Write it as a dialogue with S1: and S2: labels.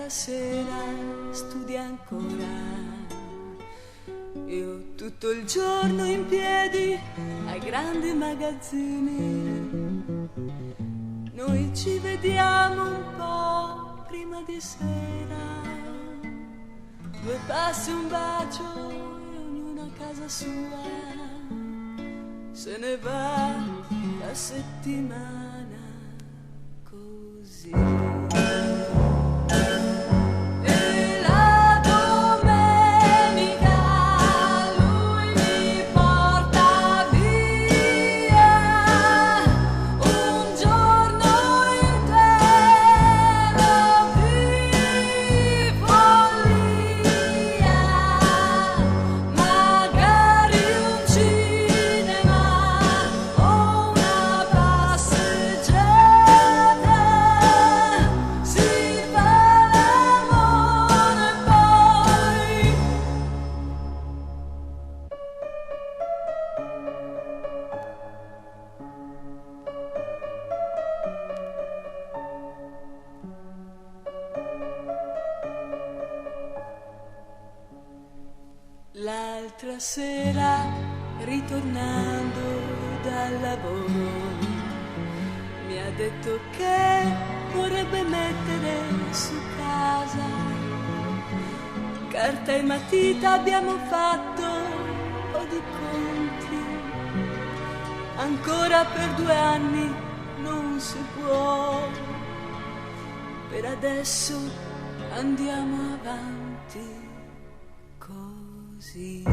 S1: l'altra sera studi ancora. Io tutto il giorno in piedi ai grandi magazzini. Noi ci vediamo un po' prima di sera. 2 passi, un bacio e ognuno a casa sua. Se ne va la settimana così. L'altra sera, ritornando dal lavoro, mi ha detto che vorrebbe mettere su casa. Carta e matita, abbiamo fatto un po' di conti. Ancora per 2 anni non si può. Per adesso andiamo avanti così.